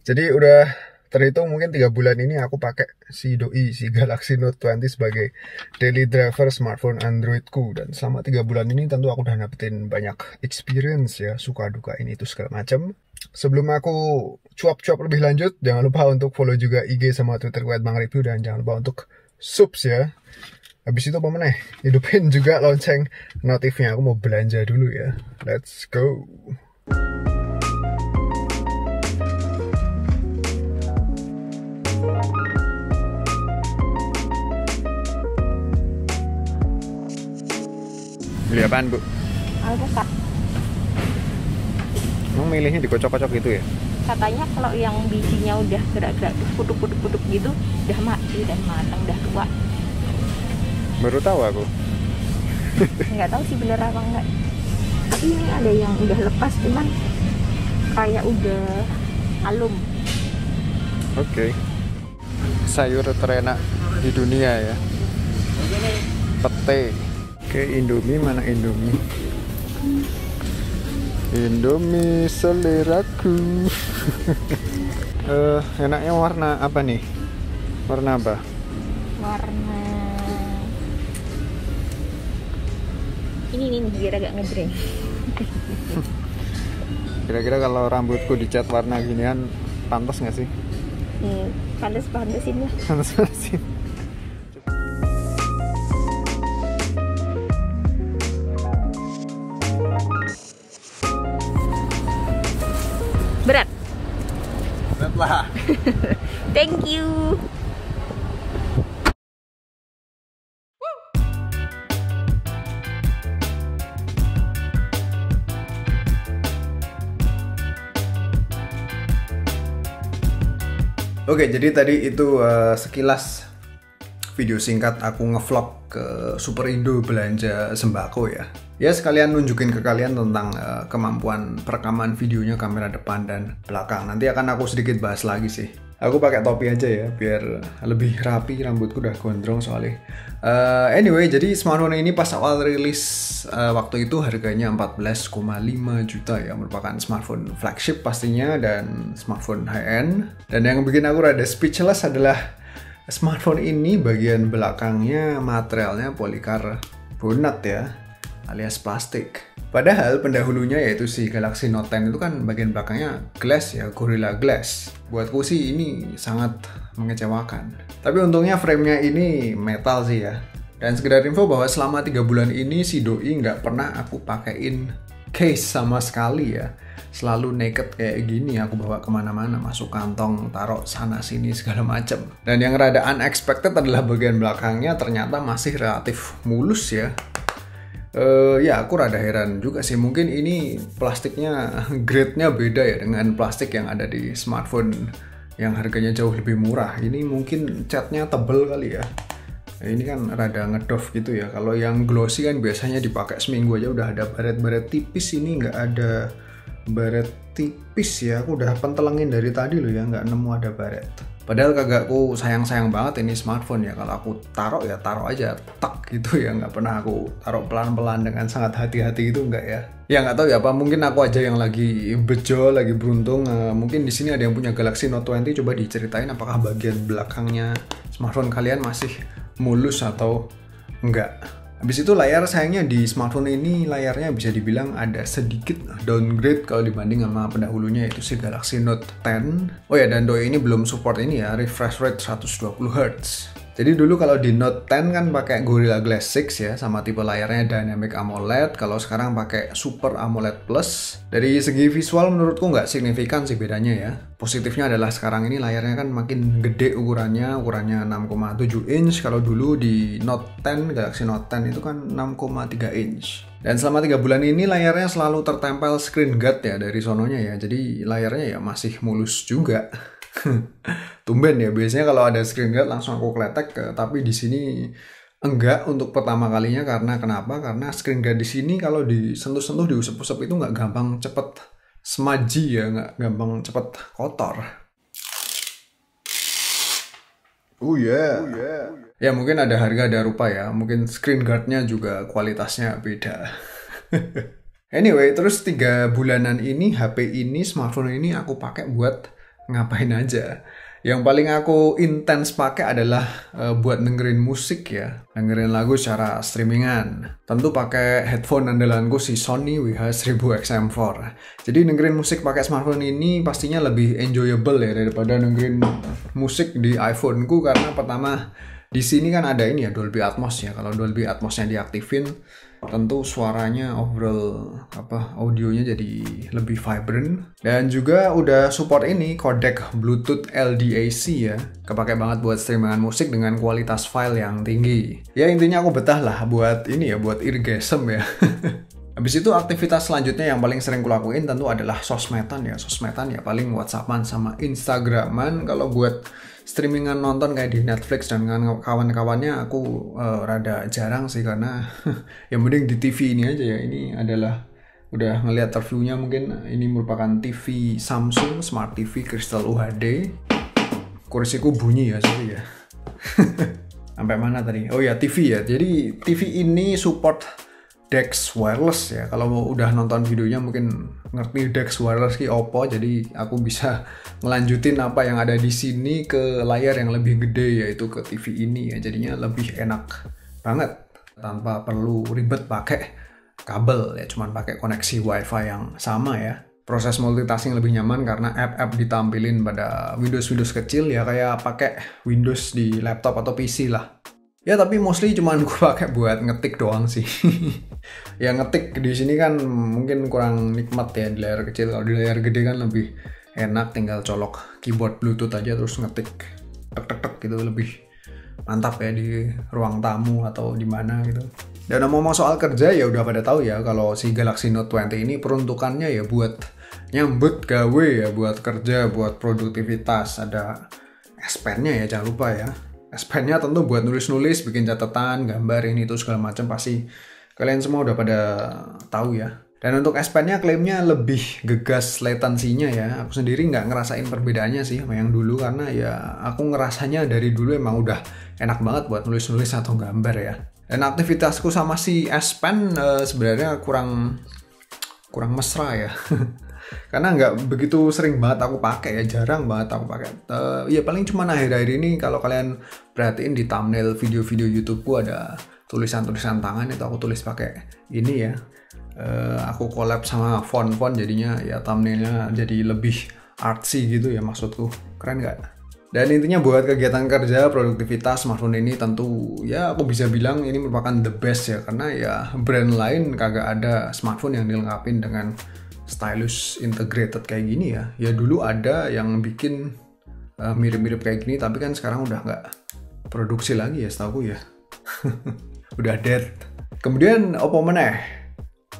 Jadi udah terhitung mungkin 3 bulan ini aku pakai si Doi, si Galaxy Note 20 sebagai daily driver smartphone Androidku. Dan selama 3 bulan ini tentu aku udah dapetin banyak experience ya, suka duka ini itu segala macam. Sebelum aku cuap-cuap lebih lanjut, jangan lupa untuk follow juga IG sama Twitter @bangreview, dan jangan lupa untuk subs ya. Habis itu apa meneh? Hidupin juga lonceng notifnya. Aku mau belanja dulu ya. Let's go. Beli apaan, Bu? Alpukat. Emang milihnya dikocok-kocok gitu ya? Katanya kalau yang bijinya udah gerak-gerak puduk-puduk gitu udah mati dan matang, udah tua. Baru tahu aku. Nggak tahu sih bener apa enggak. Tapi ini ada yang udah lepas, cuman kayak udah alum. Oke. Sayur terenak di dunia ya. Pete. Oke, Indomie mana Indomie? Indomie seleraku. Enaknya warna apa nih? Warna apa? Warna ini nih biar agak ngejreng. Kira-kira kalau rambutku dicat warna ginian pantas nggak sih? Pantes-pantesin lah. Pantas-pantasin. Berat. Berat lah. Thank you. Oke, jadi tadi itu sekilas video singkat aku ngevlog ke Superindo belanja sembako ya. Ya sekalian nunjukin ke kalian tentang kemampuan perekaman videonya kamera depan dan belakang. Nanti akan aku sedikit bahas lagi sih. Aku pakai topi aja ya biar lebih rapi, rambutku udah gondrong soalnya. Anyway, jadi smartphone ini pas awal rilis waktu itu harganya 14,5 juta ya, merupakan smartphone flagship pastinya dan smartphone high-end. Dan yang bikin aku rada speechless adalah smartphone ini bagian belakangnya materialnya polikarbonat ya, alias plastik. Padahal pendahulunya yaitu si Galaxy Note 10 itu kan bagian belakangnya glass ya, Gorilla Glass. Buatku sih ini sangat mengecewakan. Tapi untungnya framenya ini metal sih ya. Dan sekedar info bahwa selama 3 bulan ini si Doi nggak pernah aku pakein case sama sekali ya. Selalu naked kayak gini aku bawa kemana-mana, masuk kantong, taruh sana sini segala macam. Dan yang rada unexpected adalah bagian belakangnya ternyata masih relatif mulus ya. Ya aku rada heran juga sih, mungkin ini plastiknya grade-nya beda ya dengan plastik yang ada di smartphone yang harganya jauh lebih murah. Ini mungkin catnya tebel kali ya. Ini kan rada ngedoff gitu ya. Kalau yang glossy kan biasanya dipakai seminggu aja udah ada baret-baret tipis, ini nggak ada baret tipis ya. Aku udah pentelengin dari tadi loh ya, nggak nemu ada baret. Padahal kagakku sayang-sayang banget ini smartphone ya. Kalau aku taruh ya taruh aja tak gitu ya, nggak pernah aku taruh pelan-pelan dengan sangat hati-hati gitu, nggak ya. Ya nggak tahu ya apa, mungkin aku aja yang lagi bejo, lagi beruntung. Mungkin di sini ada yang punya Galaxy Note 20, coba diceritain apakah bagian belakangnya smartphone kalian masih mulus atau enggak. Habis itu layar, sayangnya di smartphone ini layarnya bisa dibilang ada sedikit downgrade kalau dibanding sama pendahulunya yaitu si Galaxy Note 10. Oh ya, dan Doi ini belum support ini ya, refresh rate 120 Hz. Jadi dulu kalau di Note 10 kan pakai Gorilla Glass 6 ya, sama tipe layarnya Dynamic AMOLED. Kalau sekarang pakai Super AMOLED Plus. Dari segi visual menurutku nggak signifikan sih bedanya ya. Positifnya adalah sekarang ini layarnya kan makin gede ukurannya 6,7 inch. Kalau dulu di Note 10, Galaxy Note 10 itu kan 6,3 inch. Dan selama 3 bulan ini layarnya selalu tertempel screen guard ya dari sononya ya. Jadi layarnya ya masih mulus juga. Tumben ya, biasanya kalau ada screen guard langsung aku kletek, tapi di sini enggak untuk pertama kalinya. Karena kenapa? Karena screen guard di sini kalau disentuh-sentuh, diusap-usap itu nggak gampang cepet smudgy ya, nggak gampang cepet kotor. Oh yeah. Ya mungkin ada harga ada rupa ya, mungkin screen guardnya juga kualitasnya beda. Anyway, terus 3 bulanan ini HP ini, smartphone ini aku pakai buat ngapain aja. Yang paling aku intens pakai adalah buat dengerin musik ya, dengerin lagu secara streamingan. Tentu pakai headphone andalanku si Sony WH-1000XM4. Jadi dengerin musik pakai smartphone ini pastinya lebih enjoyable ya daripada dengerin musik di iPhoneku, karena pertama di sini kan ada ini ya, Dolby Atmos ya. Kalau Dolby Atmosnya diaktifin, tentu suaranya overall audionya jadi lebih vibrant, dan juga udah support ini codec Bluetooth LDAC ya. Kepake banget buat streamingan musik dengan kualitas file yang tinggi. Ya intinya aku betah lah buat ini ya, buat eargasm ya. Habis itu aktivitas selanjutnya yang paling sering kulakuin tentu adalah sosmedan ya. Sosmedan ya paling WhatsAppan sama Instagraman. Kalau buat streamingan nonton kayak di Netflix dan kawan-kawannya aku rada jarang sih, karena yang mending di TV ini aja ya. Ini adalah udah ngeliat reviewnya, mungkin ini merupakan TV Samsung Smart TV Crystal UHD. Kursiku bunyi ya, sorry ya. Sampai mana tadi? Oh ya, TV ya. Jadi TV ini support DeX wireless ya. Kalau mau udah nonton videonya mungkin ngerti DeX wireless ki opo, jadi aku bisa ngelanjutin apa yang ada di sini ke layar yang lebih gede, yaitu ke TV ini ya. Jadinya lebih enak banget tanpa perlu ribet pakai kabel ya, cuman pakai koneksi WiFi yang sama ya. Proses multitasking lebih nyaman karena app-app ditampilin pada Windows kecil ya, kayak pakai Windows di laptop atau PC lah. Ya tapi mostly cuman gue pakai buat ngetik doang sih. Ya ngetik di sini kan mungkin kurang nikmat ya di layar kecil. Kalau di layar gede kan lebih enak, tinggal colok keyboard Bluetooth aja terus ngetik tek gitu, lebih mantap ya di ruang tamu atau di mana gitu. Dan ngomong soal kerja ya udah pada tahu ya kalau si Galaxy Note 20 ini peruntukannya ya buat nyambut gawe ya, buat kerja, buat produktivitas. Ada S Pen-nya ya, jangan lupa ya. S Pen-nya tentu buat nulis-nulis, bikin catatan, gambar ini itu segala macam, pasti kalian semua udah pada tahu ya. Dan untuk S Pen-nya klaimnya lebih gegas latensinya ya. Aku sendiri nggak ngerasain perbedaannya sih sama yang dulu, karena ya aku ngerasanya dari dulu emang udah enak banget buat nulis-nulis atau gambar ya. Dan aktivitasku sama si S Pen sebenarnya kurang mesra ya. Karena nggak begitu sering banget aku pakai ya, jarang banget aku pakai. Ya paling cuma akhir-akhir ini kalau kalian perhatiin di thumbnail video-video YouTubeku ada tulisan-tulisan tangan, itu aku tulis pakai ini ya. Aku collab sama font-font, jadinya ya thumbnailnya jadi lebih artsy gitu ya, maksudku. Keren nggak? Dan intinya buat kegiatan kerja, produktivitas, smartphone ini tentu ya aku bisa bilang ini merupakan the best ya, karena ya brand lain kagak ada smartphone yang dilengkapin dengan stylus integrated kayak gini ya. Ya dulu ada yang bikin mirip-mirip kayak gini, tapi kan sekarang udah nggak produksi lagi ya setahu ya. Udah dead. Kemudian opo meneh?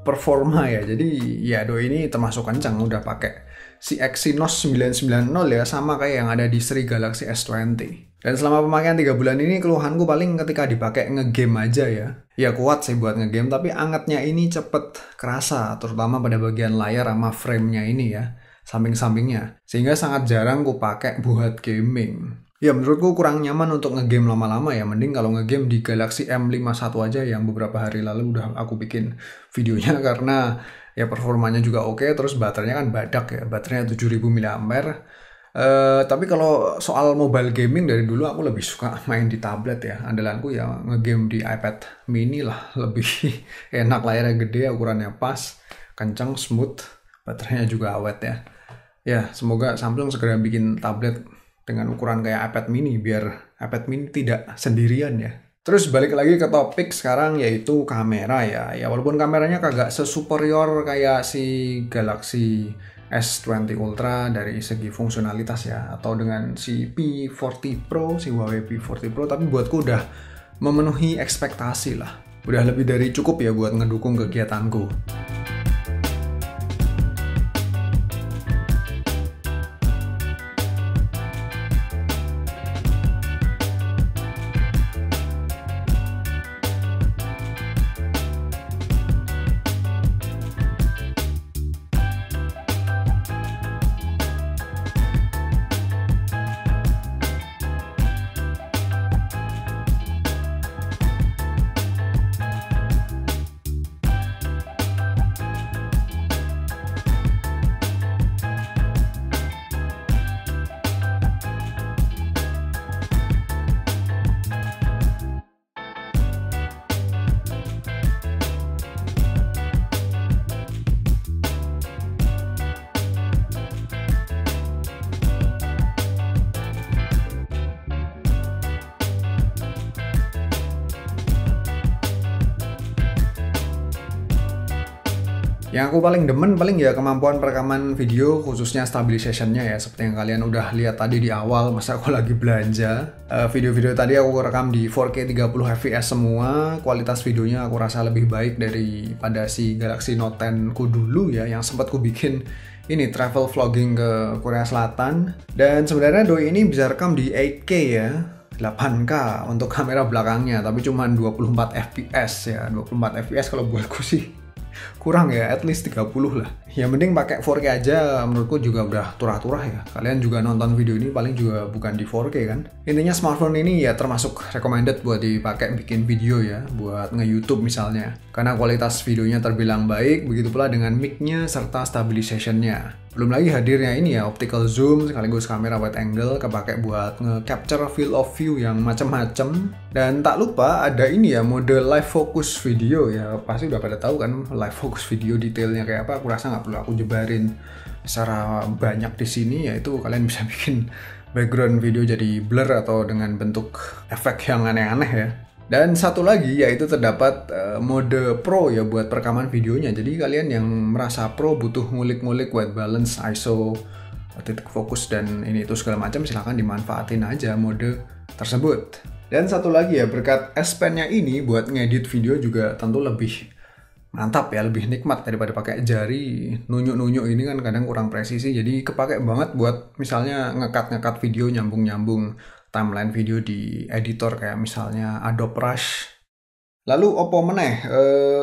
Performa ya. Jadi ya doi ini termasuk kencang, udah pakai si Exynos 990 ya, sama kayak yang ada di seri Galaxy S20. Dan selama pemakaian 3 bulan ini keluhanku paling ketika dipakai ngegame aja ya. Ya kuat sih buat ngegame, tapi angetnya ini cepet kerasa, terutama pada bagian layar sama frame-nya ini ya, samping-sampingnya. Sehingga sangat jarang ku pakai buat gaming. Ya menurutku kurang nyaman untuk ngegame lama-lama ya. Mending kalau ngegame di Galaxy M51 aja yang beberapa hari lalu udah aku bikin videonya, karena ya performanya juga oke, terus baterainya kan badak ya, baterainya 7000 mAh. Tapi kalau soal mobile gaming dari dulu aku lebih suka main di tablet ya. Andalanku ya ngegame di iPad mini lah, lebih enak, layarnya gede, ukurannya pas, kencang, smooth, baterainya juga awet ya. Ya semoga Samsung segera bikin tablet dengan ukuran kayak iPad mini, biar iPad mini tidak sendirian ya. Terus balik lagi ke topik sekarang, yaitu kamera ya. Ya walaupun kameranya kagak sesuperior kayak si Galaxy S20 Ultra dari segi fungsionalitas ya, atau dengan si P40 Pro, si Huawei P40 Pro, tapi buatku udah memenuhi ekspektasi lah. Udah lebih dari cukup ya buat ngedukung kegiatanku. Yang aku paling demen paling ya kemampuan perekaman video, khususnya stabilization-nya ya. Seperti yang kalian udah lihat tadi di awal, masa aku lagi belanja. Video-video tadi aku rekam di 4K 30 fps semua. Kualitas videonya aku rasa lebih baik daripada si Galaxy Note 10 ku dulu ya, yang sempat ku bikin ini travel vlogging ke Korea Selatan. Dan sebenarnya doi ini bisa rekam di 8K ya, 8K untuk kamera belakangnya, tapi cuma 24 fps ya. 24 fps kalau buatku sih kurang ya, at least 30 lah. Ya mending pakai 4K aja, menurutku juga udah turah-turah ya. Kalian juga nonton video ini paling juga bukan di 4K kan. Intinya smartphone ini ya termasuk recommended buat dipakai bikin video ya, buat nge-YouTube misalnya. Karena kualitas videonya terbilang baik, begitu pula dengan mic-nya serta stabilization-nya. Belum lagi hadirnya ini ya, optical zoom sekaligus kamera wide angle, kepake buat nge-capture field of view yang macam-macam. Dan tak lupa ada ini ya, mode live focus video ya. Pasti udah pada tahu kan live focus video detailnya kayak apa. Aku rasa nggak perlu aku jebarin secara banyak di sini, yaitu kalian bisa bikin background video jadi blur atau dengan bentuk efek yang aneh-aneh ya. Dan satu lagi yaitu terdapat mode pro ya buat perekaman videonya. Jadi kalian yang merasa pro butuh ngulik-ngulik white balance, ISO, titik fokus dan ini itu segala macam, silahkan dimanfaatin aja mode tersebut. Dan satu lagi ya, berkat S Pen-nya ini buat ngedit video juga tentu lebih mantap ya, lebih nikmat daripada pakai jari nunjuk-nunjuk ini kan kadang kurang presisi. Jadi kepake banget buat misalnya ngekat video, nyambung-nyambung timeline video di editor kayak misalnya Adobe Rush. Lalu opo meneh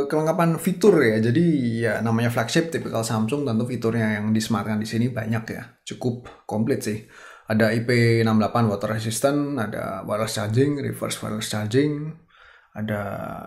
kelengkapan fitur ya. Jadi ya namanya flagship tipikal Samsung, tentu fiturnya yang disematkan di sini banyak ya. Cukup komplit sih. Ada IP68 water resistant, ada wireless charging, reverse wireless charging, ada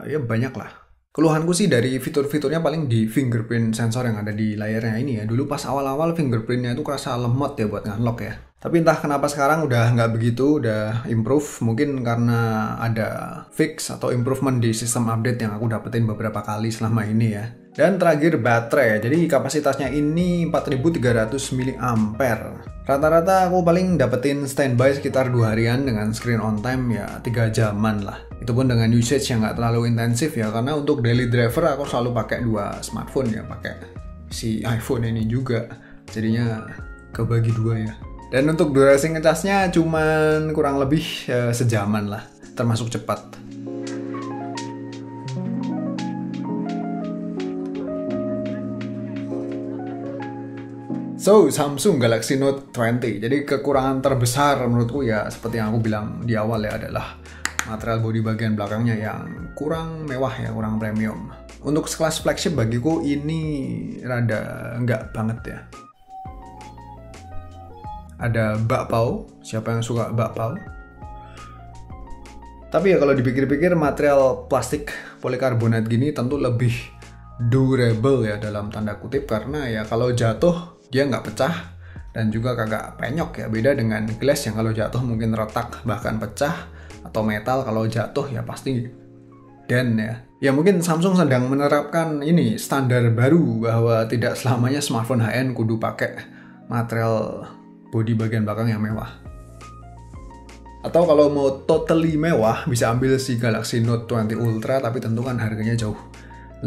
ya banyak lah. Keluhanku sih dari fitur-fiturnya paling di fingerprint sensor yang ada di layarnya ini ya. Dulu pas awal-awal fingerprintnya itu kerasa lemot ya buat nge-unlock ya. Tapi entah kenapa sekarang udah nggak begitu, udah improve. Mungkin karena ada fix atau improvement di sistem update yang aku dapetin beberapa kali selama ini ya. Dan terakhir baterai, jadi kapasitasnya ini 4300 mAh. Rata-rata aku paling dapetin standby sekitar 2 harian dengan screen on time ya 3 jaman lah. Itu pun dengan usage yang nggak terlalu intensif ya, karena untuk daily driver aku selalu pakai 2 smartphone ya, pakai si iPhone ini juga. Jadinya kebagi 2 ya. Dan untuk durasi ngecasnya cuman kurang lebih sejaman lah, termasuk cepat. So, Samsung Galaxy Note 20. Jadi kekurangan terbesar menurutku ya seperti yang aku bilang di awal ya, adalah material bodi bagian belakangnya yang kurang mewah ya, kurang premium. Untuk sekelas flagship bagiku ini rada enggak banget ya. Ada bakpao, siapa yang suka bakpao? Tapi ya kalau dipikir-pikir material plastik polikarbonat gini tentu lebih durable ya dalam tanda kutip, karena ya kalau jatuh dia nggak pecah dan juga kagak penyok ya. Beda dengan glass yang kalau jatuh mungkin retak bahkan pecah, atau metal kalau jatuh ya pasti den ya. Ya mungkin Samsung sedang menerapkan ini standar baru bahwa tidak selamanya smartphone high-end kudu pakai material bodi bagian belakang yang mewah. Atau kalau mau totally mewah bisa ambil si Galaxy Note 20 Ultra, tapi tentu kan harganya jauh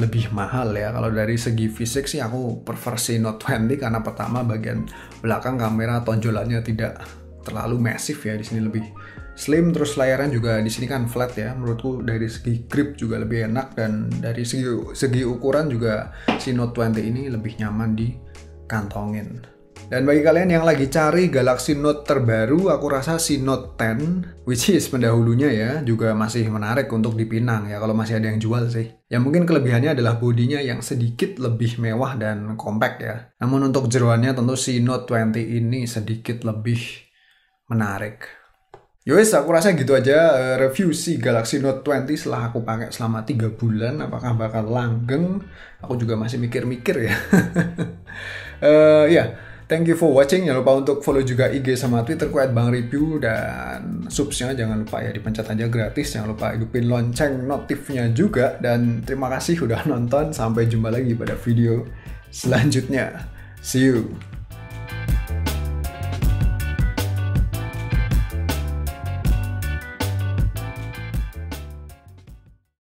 lebih mahal ya. Kalau dari segi fisik sih aku prefer si Note 20 karena pertama bagian belakang kamera tonjolannya tidak terlalu masif ya, di sini lebih slim, terus layarnya juga di sini kan flat ya. Menurutku dari segi grip juga lebih enak, dan dari segi ukuran juga si Note 20 ini lebih nyaman di kantongin. Dan bagi kalian yang lagi cari Galaxy Note terbaru, aku rasa si Note 10, which is pendahulunya ya, juga masih menarik untuk dipinang ya kalau masih ada yang jual sih. Ya mungkin kelebihannya adalah bodinya yang sedikit lebih mewah dan compact ya. Namun untuk jeroannya tentu si Note 20 ini sedikit lebih menarik. Yowes, aku rasa gitu aja review si Galaxy Note 20 setelah aku pakai selama 3 bulan. Apakah bakal langgeng? Aku juga masih mikir-mikir ya. Ya. Thank you for watching. Jangan lupa untuk follow juga IG sama Twitterku @bangreview, dan subsnya jangan lupa ya, dipencet aja gratis. Jangan lupa hidupin lonceng notifnya juga. Dan terima kasih udah nonton. Sampai jumpa lagi pada video selanjutnya. See you.